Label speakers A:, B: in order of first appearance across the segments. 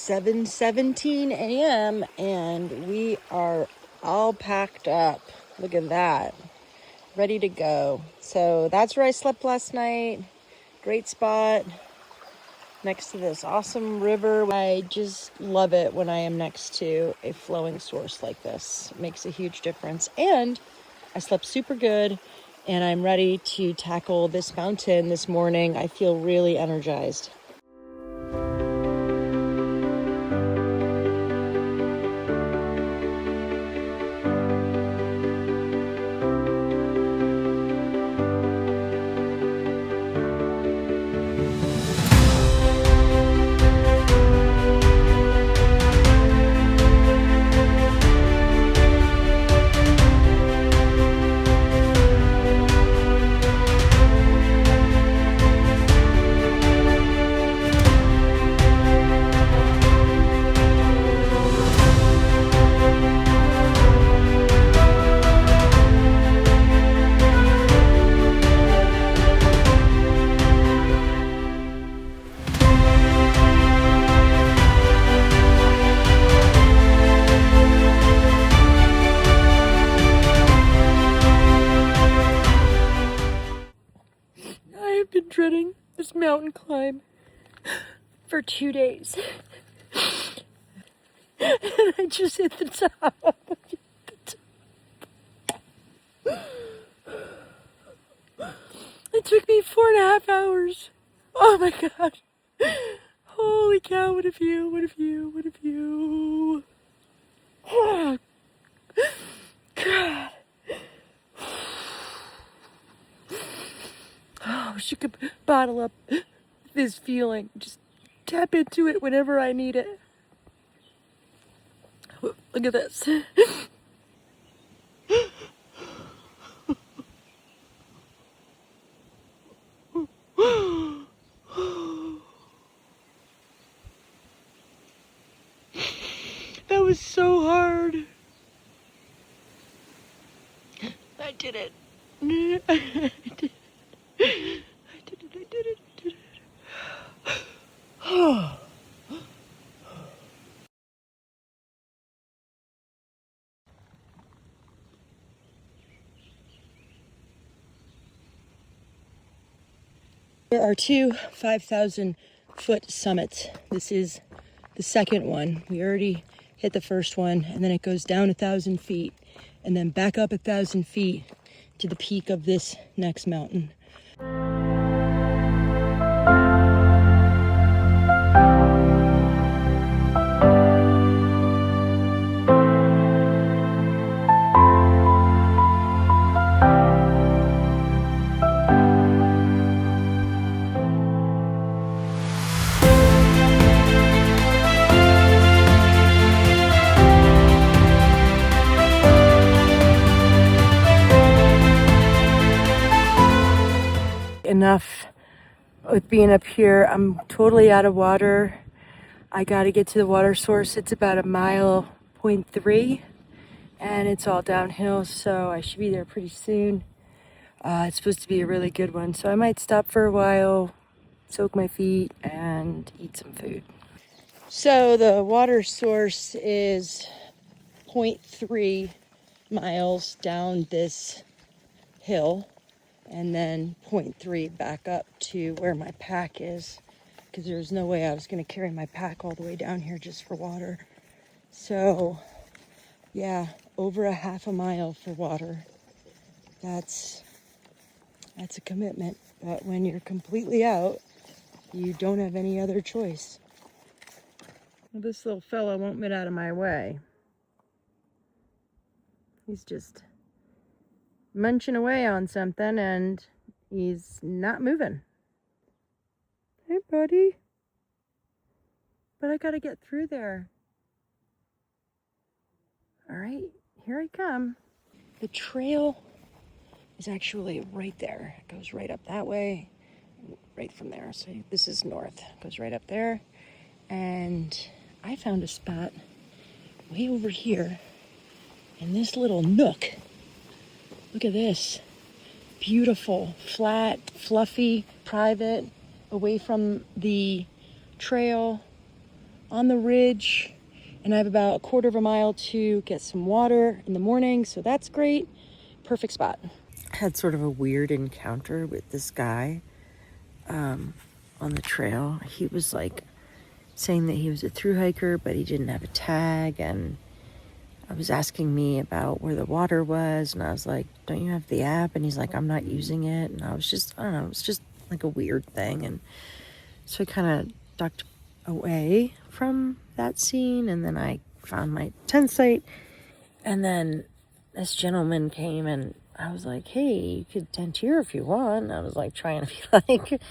A: 7:17 a.m. and we are all packed up. Look at that. Ready to go. So that's where I slept last night. Great spot next to this awesome river. I just love it when I am next to a flowing source like this. It makes a huge difference. And I slept super good and I'm ready to tackle this mountain this morning. I feel really energized. I've been dreading this mountain climb for 2 days. And I just hit the top. It took me 4.5 hours. Oh my God. Holy cow, what a view, what a view, what a view. Oh, God. Oh, I wish you could bottle up this feeling. Just tap into it whenever I need it. Look at this. That was so hard. I did it. I did it. I did it. Oh. There are two 5,000 foot summits. This is the second one. We already hit the first one, and then it goes down 1,000 feet and then back up 1,000 feet to the peak of this next mountain. Enough with being up here. I'm totally out of water. I got to get to the water source. It's about 1.3 miles, and it's all downhill, so I should be there pretty soon. It's supposed to be a really good one, so I might stop for a while, soak my feet, and eat some food. So the water source is 0.3 miles down this hill, and then 0.3 back up to where my pack is, because there's no way I was going to carry my pack all the way down here just for water. So yeah, over 1/2 mile for water. That's a commitment, but when you're completely out, you don't have any other choice. Well, this little fella won't get out of my way. He's just munching away on something and he's not moving. Hey, buddy. But I gotta get through there. All right, here I come. The trail is actually right there. It goes right up that way, right from there. So this is north. It goes right up there. And I found a spot way over here in this little nook. Look at this. Beautiful, flat, fluffy, private, away from the trail. on the ridge, and I have about a quarter of a mile to get some water in the morning, so that's great. Perfect spot. I had sort of a weird encounter with this guy on the trail. He was like saying that he was a thru hiker, but he didn't have a tag, and I was asking me about where the water was, and I was like, don't you have the app? And he's like, I'm not using it. And I was just, I don't know, it was just like a weird thing. And so I kind of ducked away from that scene, and then I found my tent site, and then this gentleman came, and I was like, hey, you could tent here if you want. I was like trying to be like,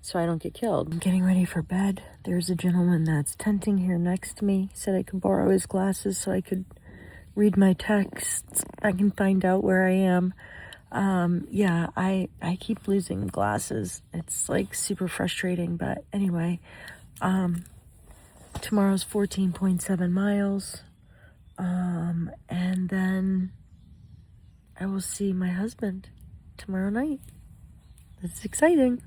A: so I don't get killed. I'm getting ready for bed. There's a gentleman that's tenting here next to me. He said I could borrow his glasses so I could read my texts. I can find out where I am. Yeah, I keep losing glasses. It's like super frustrating, but anyway, tomorrow's 14.7 miles. And then I will see my husband tomorrow night. That's exciting.